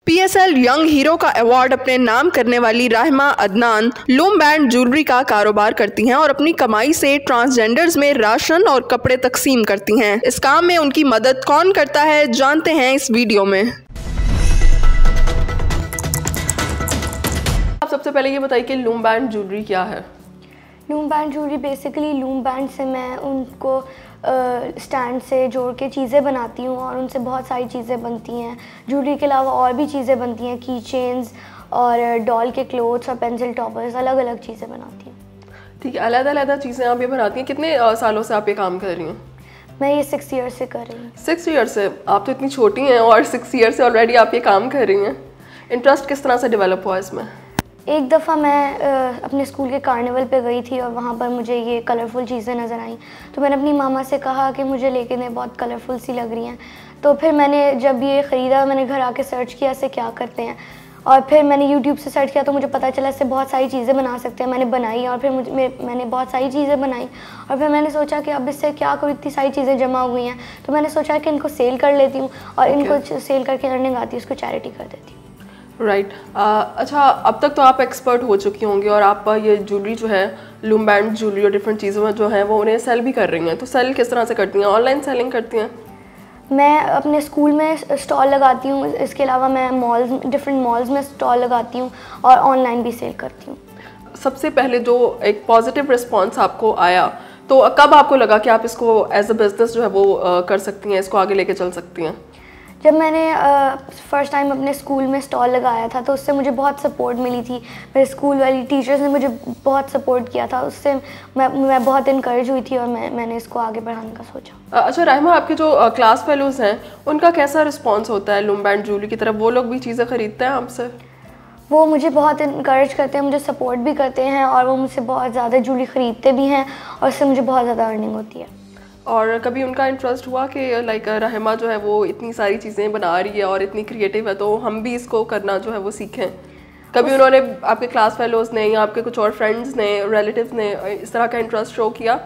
PSL young hero का award अपने नाम करने वाली राहिमा अदनान लूम बैंड ज्वेलरी का कारोबार करती हैं और अपनी कमाई से ट्रांसजेंडर्स में राशन और कपड़े तकसीम करती हैं। इस काम में उनकी मदद कौन करता है, जानते हैं इस वीडियो में। आप सबसे पहले ये बताइए कि लूम बैंड ज्वेलरी क्या है। Loom band jewellery basically loom band से मैं उनको स्टैंड से जोड़ के चीज़ें बनाती हूँ और उनसे बहुत सारी चीज़ें बनती हैं। ज्वेलरी के अलावा और भी चीज़ें बनती हैं, की चेन्स और डॉल के क्लोथ्स और पेंसिल टॉपर्स, अलग अलग चीज़ें बनाती हूँ। ठीक है, अलग-अलग चीज़ें आप ये बनाती हैं। कितने सालों से आप ये काम कर रही हैं? मैं ये 6 ईयर से कर रही हूँ। 6 ईयर से? आप तो इतनी छोटी हैं और 6 ईयर से ऑलरेडी आप ये काम कर रही हैं। इंटरेस्ट किस तरह से डेवलप हुआ इसमें? एक दफ़ा मैं अपने स्कूल के कार्निवल पे गई थी और वहाँ पर मुझे ये कलरफुल चीज़ें नज़र आईं, तो मैंने अपनी मामा से कहा कि मुझे लेके दे, बहुत कलरफुल सी लग रही हैं। तो फिर मैंने जब ये ख़रीदा, मैंने घर आके सर्च किया इससे क्या करते हैं, और फिर मैंने YouTube से सर्च किया तो मुझे पता चला इससे बहुत सारी चीज़ें बना सकते हैं। मैंने बनाई और फिर मैंने बहुत सारी चीज़ें बनाई और फिर मैंने सोचा कि अब इससे क्या करूँ, इतनी सारी चीज़ें जमा हुई हैं, तो मैंने सोचा कि इनको सेल कर लेती हूँ और इनको सेल करके अर्निंग आती है, उसको चैरिटी कर देती हूँ। राइट अच्छा, अब तक तो आप एक्सपर्ट हो चुकी होंगी और आप ये ज्वेलरी जो है लूम बैंड ज्वेलरी और डिफरेंट चीज़ों में जो है वो उन्हें सेल भी कर रही हैं। तो सेल किस तरह से करती हैं? ऑनलाइन सेलिंग करती हैं? मैं अपने स्कूल में स्टॉल लगाती हूँ, इसके अलावा मैं डिफरेंट मॉल्स में स्टॉल लगाती हूँ और ऑनलाइन भी सेल करती हूँ। सबसे पहले जो एक पॉजिटिव रिस्पॉन्स आपको आया, तो कब आपको लगा कि आप इसको एज अ बिजनेस जो है वो कर सकती हैं, इसको आगे लेके चल सकती हैं? जब मैंने फ़र्स्ट टाइम अपने स्कूल में स्टॉल लगाया था तो उससे मुझे बहुत सपोर्ट मिली थी। मेरे स्कूल वाली टीचर्स ने मुझे बहुत सपोर्ट किया था, उससे मैं बहुत इनकरेज हुई थी और मैंने इसको आगे बढ़ाने का सोचा। अच्छा राहिमा, आपके जो क्लास फेलोज़ हैं उनका कैसा रिस्पॉन्स होता है लूम बैंड ज्वेलरी की तरफ? वो लोग भी चीज़ें ख़रीदते हैं आपसे? वो मुझे बहुत इनकरेज करते हैं, मुझे सपोर्ट भी करते हैं और वो मुझसे बहुत ज़्यादा ज्वेलरी ख़रीदते भी हैं और उससे मुझे बहुत ज़्यादा अर्निंग होती है। और कभी उनका इंटरेस्ट हुआ कि लाइक राहिमा जो है वो इतनी सारी चीज़ें बना रही है और इतनी क्रिएटिव है, तो हम भी इसको करना जो है वो सीखें? कभी उन्होंने, आपके क्लास फेलोज़ ने या आपके कुछ और फ्रेंड्स ने, रिलेटिव्स ने इस तरह का इंटरेस्ट शो किया?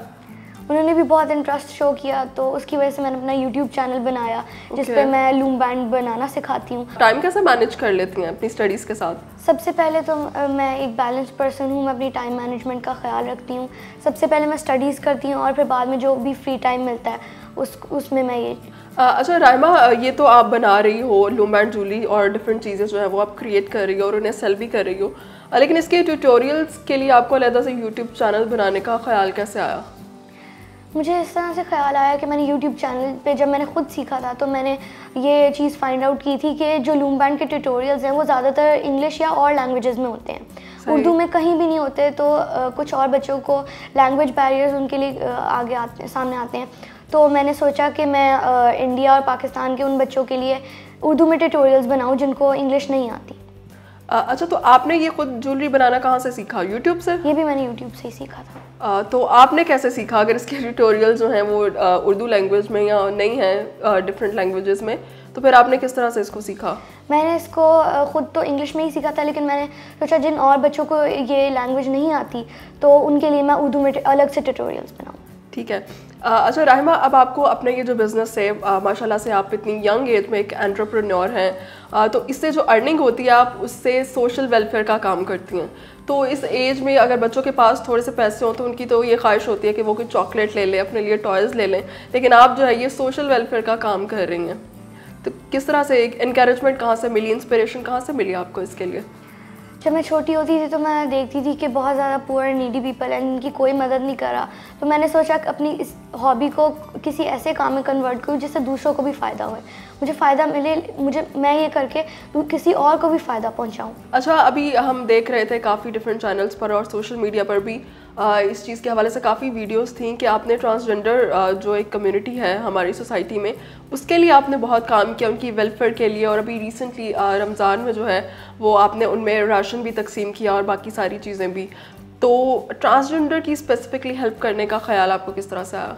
उन्होंने भी बहुत इंटरेस्ट शो किया, तो उसकी वजह से मैंने अपना YouTube चैनल बनाया जिस पे मैं लूम बैंड बनाना सिखाती हूँ। टाइम कैसे मैनेज कर लेती हैं अपनी स्टडीज़ के साथ? सबसे पहले तो मैं एक बैलेंस पर्सन हूँ, मैं अपनी टाइम मैनेजमेंट का ख्याल रखती हूँ। सबसे पहले मैं स्टडीज़ करती हूँ और फिर बाद में जो भी फ्री टाइम मिलता है उसमें मैं ये अच्छा राहिमा, ये तो आप बना रही हो लूम बैंड ज्वेलरी और डिफरेंट चीज़ें जो है वो आप क्रिएट कर रही हो और उन्हें सेल भी कर रही हो, लेकिन इसके ट्यूटोरियल्स के लिए आपको अलग से YouTube चैनल बनाने का ख्याल कैसे आया? मुझे इस तरह से ख्याल आया कि मैंने YouTube चैनल पे जब मैंने खुद सीखा था तो मैंने ये चीज़ फाइंड आउट की थी कि जो लूम बैंड के ट्यूटोरियल्स हैं वो ज़्यादातर इंग्लिश या और लैंग्वेजेस में होते हैं, उर्दू में कहीं भी नहीं होते। तो कुछ और बच्चों को लैंग्वेज बैरियर्स उनके लिए सामने आते हैं, तो मैंने सोचा कि मैं इंडिया और पाकिस्तान के उन बच्चों के लिए उर्दू में ट्यूटोरियल्स बनाऊँ जिनको इंग्लिश नहीं आती। अच्छा, तो आपने ये खुद ज्वेलरी बनाना कहाँ से सीखा? YouTube से? ये भी मैंने YouTube से ही सीखा था। तो आपने कैसे सीखा? अगर इसके ट्यूटोरियल जो हैं वो उर्दू लैंग्वेज में या नहीं है डिफरेंट लैंग्वेजेस में, तो फिर आपने किस तरह से इसको सीखा? मैंने इसको खुद तो इंग्लिश में ही सीखा था, लेकिन मैंने सोचा जिन और बच्चों को ये लैंग्वेज नहीं आती तो उनके लिए मैं उर्दू में अलग से ट्यूटोरियल्स बनाऊँ। ठीक है। अच्छा राहिमा, अब आपको अपने ये जो बिज़नेस है, माशाल्लाह से आप इतनी यंग एज में एक एंटरप्रेन्योर हैं, तो इससे जो अर्निंग होती है आप उससे सोशल वेलफेयर का काम करती हैं। तो इस एज में अगर बच्चों के पास थोड़े से पैसे हों तो उनकी तो ये ख्वाहिश होती है कि वो कोई चॉकलेट ले लें, अपने लिए टॉयज़ ले लें, लेकिन आप जो है ये सोशल वेलफेयर का काम कर रही हैं। तो किस तरह से एक इनकरेजमेंट कहाँ से मिली, इंस्पिरेशन कहाँ से मिली आपको इसके लिए? जब मैं छोटी होती थी तो मैं देखती थी कि बहुत ज़्यादा पुअर नीडी पीपल हैं, इनकी कोई मदद नहीं कर रहा, तो मैंने सोचा कि अपनी इस हॉबी को किसी ऐसे काम में कन्वर्ट करूँ जिससे दूसरों को भी फ़ायदा हो, मुझे फ़ायदा मिले, मैं ये करके किसी और को भी फ़ायदा पहुँचाऊँ। अच्छा, अभी हम देख रहे थे काफ़ी डिफरेंट चैनल्स पर और सोशल मीडिया पर भी इस चीज़ के हवाले से काफ़ी वीडियोस थी कि आपने ट्रांसजेंडर जो एक कम्युनिटी है हमारी सोसाइटी में, उसके लिए आपने बहुत काम किया, उनकी वेलफेयर के लिए, और अभी रिसेंटली रमज़ान में जो है वो आपने उनमें राशन भी तकसीम किया और बाकी सारी चीज़ें भी। तो ट्रांसजेंडर की स्पेसिफिकली हेल्प करने का ख्याल आपको किस तरह से आया?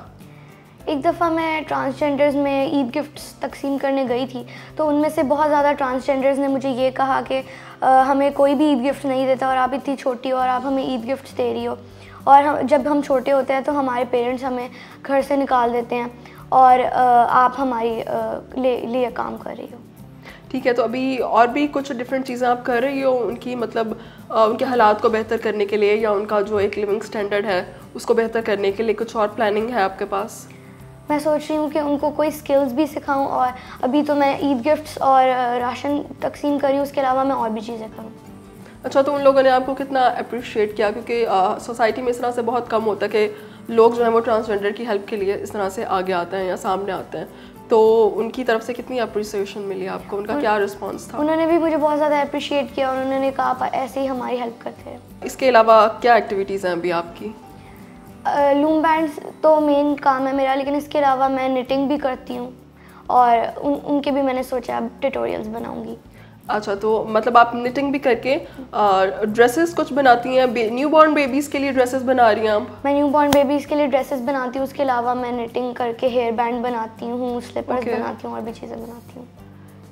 एक दफ़ा मैं ट्रांसजेंडर्स में ईद गिफ्ट्स तकसीम करने गई थी, तो उनमें से बहुत ज़्यादा ट्रांसजेंडर्स ने मुझे ये कहा कि हमें कोई भी ईद गिफ्ट नहीं देता और आप इतनी छोटी हो और आप हमें ईद गिफ्ट्स दे रही हो, और जब हम छोटे होते हैं तो हमारे पेरेंट्स हमें घर से निकाल देते हैं और आप हमारी लिए काम कर रही हो। ठीक है, तो अभी और भी कुछ डिफरेंट चीज़ें आप कर रही हो उनकी मतलब उनके हालात को बेहतर करने के लिए, या उनका जो एक लिविंग स्टैंडर्ड है उसको बेहतर करने के लिए कुछ और प्लानिंग है आपके पास? मैं सोच रही हूँ कि उनको कोई स्किल्स भी सिखाऊं, और अभी तो मैं ईद गिफ्ट्स और राशन तकसीम करी, उसके अलावा मैं और भी चीज़ें करूँ। अच्छा, तो उन लोगों ने आपको कितना अप्रिशिएट किया? क्योंकि सोसाइटी में इस तरह से बहुत कम होता है कि लोग जो है वो ट्रांसजेंडर की हेल्प के लिए इस तरह से आगे आते हैं या सामने आते हैं, तो उनकी तरफ से कितनी अप्रिसिएशन मिली आपको? उनका क्या रिस्पॉन्स था? उन्होंने भी मुझे बहुत ज़्यादा अप्रिशिएट किया, और उन्होंने कहा आप ऐसे ही हमारी हेल्प करते हैं। इसके अलावा क्या एक्टिविटीज़ हैं अभी आपकी? लूम बैंड्स तो मेन काम है मेरा, लेकिन इसके अलावा मैं निटिंग भी करती हूँ, और उनके भी मैंने सोचा अब ट्यूटोरियल्स बनाऊंगी। अच्छा, तो मतलब आप निटिंग भी करके ड्रेसेस कुछ बनाती हैं? न्यू बॉर्न बेबीज़ के लिए ड्रेसेस बना रही हैं आप? मैं न्यू बॉर्न बेबीज़ के लिए ड्रेसेस बनाती हूँ, उसके अलावा मैं निटिंग करके हेयर बैंड बनाती हूँ, स्लीपर्स बनाती हूँ, और भी चीज़ें बनाती हूँ।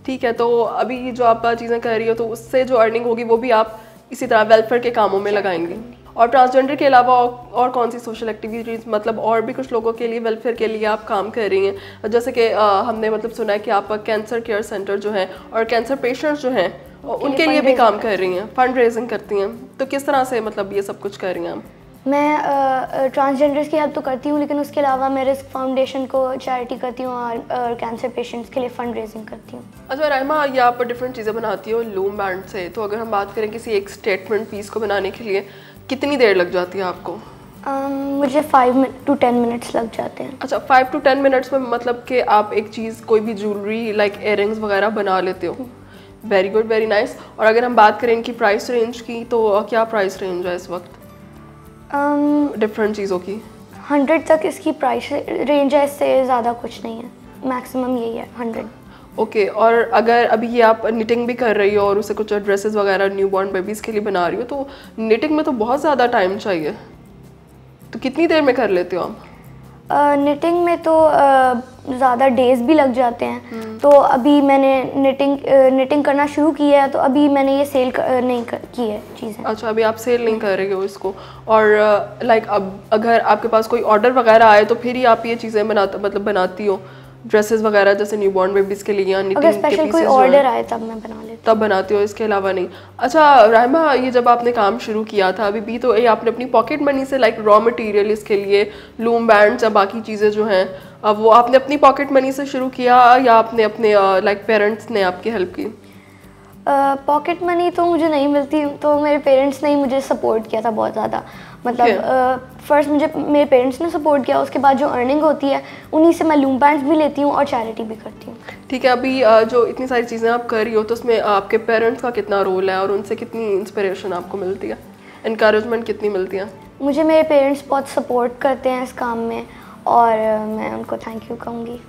ठीक है, तो अभी जो आप चीज़ें कर रही हो तो उससे जो अर्निंग होगी वो भी आप इसी तरह वेलफेयर के कामों में लगाएंगी? और ट्रांसजेंडर के अलावा और कौन सी सोशल एक्टिविटीज़, मतलब और भी कुछ लोगों के लिए वेलफेयर के लिए आप काम कर रही हैं? जैसे कि हमने मतलब सुना है कि आप कैंसर केयर सेंटर जो है और कैंसर पेशेंट्स जो हैं उनके लिए भी काम कर रही हैं, फंड रेजिंग करती हैं, तो किस तरह से मतलब ये सब कुछ कर रही हैं आप? मैं ट्रांसजेंडर्स की हेल्प तो करती हूँ, लेकिन उसके अलावा मैं रिस्क फाउंडेशन को चैरिटी करती हूँ, और कैंसर पेशेंट्स के लिए फंड रेजिंग करती हूँ। अच्छा राहिमा, ये आप डिफरेंट चीज़ें बनाती हो लूम बैंड से, तो अगर हम बात करें किसी एक स्टेटमेंट पीस को बनाने के लिए कितनी देर लग जाती है आपको? मुझे 5 to 10 मिनट्स लग जाते हैं। अच्छा, 5 to 10 मिनट्स में मतलब कि आप एक चीज़, कोई भी ज्वेलरी लाइक इयररिंग्स वगैरह बना लेते हो? Very good, very nice. और अगर हम बात करें इनकी प्राइस रेंज की, तो क्या प्राइस रेंज है इस वक्त डिफरेंट चीज़ों की? 100 तक इसकी प्राइस रेंज है, इससे ज़्यादा कुछ नहीं है, मैक्सिमम यही है 100। ओके, और अगर अभी ये आप निटिंग भी कर रही हो और उसे कुछ ड्रेसेस वगैरह न्यू बॉर्न बेबीज़ के लिए बना रही हो, तो निटिंग में तो बहुत ज़्यादा टाइम चाहिए, तो कितनी देर में कर लेते हो आप? निटिंग में तो ज़्यादा डेज भी लग जाते हैं, तो अभी मैंने निटिंग करना शुरू किया है, तो अभी मैंने ये सेल नहीं की है चीज़ें। अच्छा, अभी आप सेल नहीं कर रहे हो इसको, और लाइक अब अगर आपके पास कोई ऑर्डर वगैरह आए तो फिर ही आप ये चीज़ें बनाती हो ड्रेसेस वगैरह, जैसे न्यू बॉर्न बेबीज़ के लिए, या अगर स्पेशल कोई ऑर्डर आए तब मैं बना लेती हूँ, तब बनाती हो, इसके अलावा नहीं? अच्छा राहिमा, ये जब आपने काम शुरू किया था अभी भी, तो ये आपने अपनी पॉकेट मनी से लाइक रॉ मटेरियल इसके लिए लूम बैंड्स या बाकी चीज़ें जो हैं, अब वो आपने अपनी पॉकेट मनी से शुरू किया या आपने अपने लाइक पेरेंट्स ने आपकी हेल्प की? पॉकेट मनी तो मुझे नहीं मिलती, तो मेरे पेरेंट्स ने ही मुझे सपोर्ट किया था बहुत ज़्यादा। मतलब फर्स्ट मुझे मेरे पेरेंट्स ने सपोर्ट किया, उसके बाद जो अर्निंग होती है उन्हीं से मैं लूम बैंड्स भी लेती हूँ और चैरिटी भी करती हूँ। ठीक है, अभी जो इतनी सारी चीज़ें आप कर रही हो तो उसमें आपके पेरेंट्स का कितना रोल है और उनसे कितनी इंस्पिरेशन आपको मिलती है, इनकरेजमेंट कितनी मिलती है? मुझे मेरे पेरेंट्स बहुत सपोर्ट करते हैं इस काम में, और मैं उनको थैंक यू कहूँगी।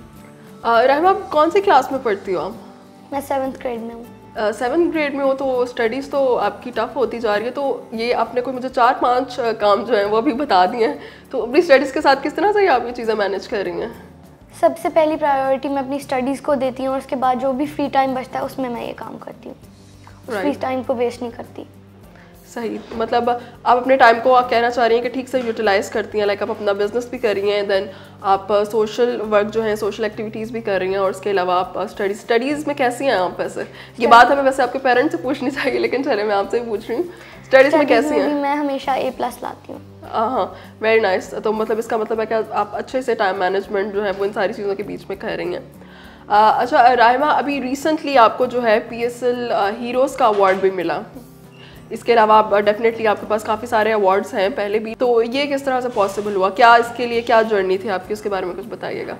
राहिमा, कौन सी क्लास में पढ़ती हो आप? मैं 7th ग्रेड में हूँ। 7th ग्रेड में हो, तो स्टडीज़ तो आपकी टफ़ होती जा रही है, तो ये आपने कोई मुझे 4-5 काम जो हैं वो भी बता दिए हैं, तो अपनी स्टडीज़ के साथ किस तरह से आप ये चीज़ें मैनेज कर रही हैं? सबसे पहली प्रायोरिटी मैं अपनी स्टडीज़ को देती हूँ, और उसके बाद जो भी फ्री टाइम बचता है उसमें मैं ये काम करती हूँ, उस फ्री टाइम को वेस्ट नहीं करती। सही, मतलब आप अपने टाइम को आप कहना चाह रही हैं कि ठीक से यूटिलाइज़ करती हैं, लाइक आप अपना बिजनेस भी कर रही हैं, देन आप सोशल वर्क जो है, सोशल एक्टिविटीज़ भी कर रही हैं, और उसके अलावा आप स्टडीज़ में कैसी हैं आप? वैसे ये बात हमें वैसे आपके पेरेंट्स से पूछनी चाहिए, लेकिन चले मैं आपसे भी पूछ रही हूँ, स्टडीज़ में कैसी हैं? मैं हमेशा A+ लाती हूँ। हाँ, वेरी नाइस। तो मतलब इसका मतलब है कि आप अच्छे से टाइम मैनेजमेंट जो है वो इन सारी चीज़ों के बीच में कर रही हैं। अच्छा राहिमा, अभी रिसेंटली आपको जो है PSL हीरोज़ का अवार्ड भी मिला, इसके अलावा आप डेफिनेटली आपके पास काफ़ी सारे अवार्ड्स हैं पहले भी, तो ये किस तरह से पॉसिबल हुआ? क्या इसके लिए क्या जर्नी थी आपकी, उसके बारे में कुछ बताइएगा।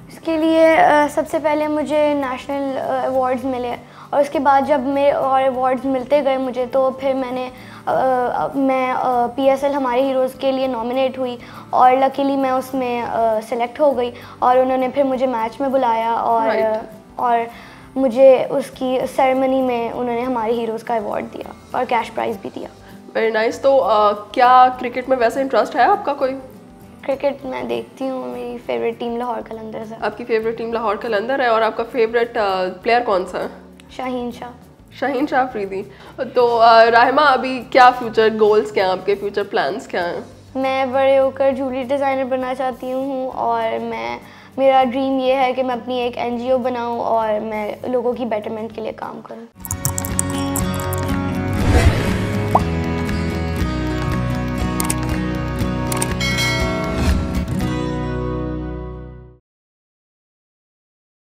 इसके लिए सबसे पहले मुझे नेशनल अवार्ड्स मिले, और उसके बाद जब मेरे और अवार्ड्स मिलते गए मुझे, तो फिर मैं PSL हमारे हीरोज़ के लिए नॉमिनेट हुई, और लकीली मैं उसमें सेलेक्ट हो गई, और उन्होंने फिर मुझे मैच में बुलाया, और मुझे उसकी सेरेमनी में उन्होंने हमारे हीरोज़ का अवार्ड दिया और कैश प्राइज़ भी दिया। Very nice. तो क्या क्रिकेट में वैसे इंटरेस्ट है आपका कोई? क्रिकेट मैं देखती हूँ, मेरी फेवरेट टीम लाहौर कलंदर्स है। आपकी फेवरेट टीम लाहौर कलंदर है, और आपका फेवरेट प्लेयर कौन सा है? शाहीन शाह। शाहीन शाह अफरीदी। तो राहिमा, अभी क्या फ्यूचर गोल्स क्या हैं आपके, फ्यूचर प्लान्स क्या हैं? मैं बड़े होकर ज्वेलरी डिज़ाइनर बनना चाहती हूँ, और मैं मेरा ड्रीम ये है कि मैं अपनी एक NGO बनाऊँ और मैं लोगों की बेटरमेंट के लिए काम करूँ।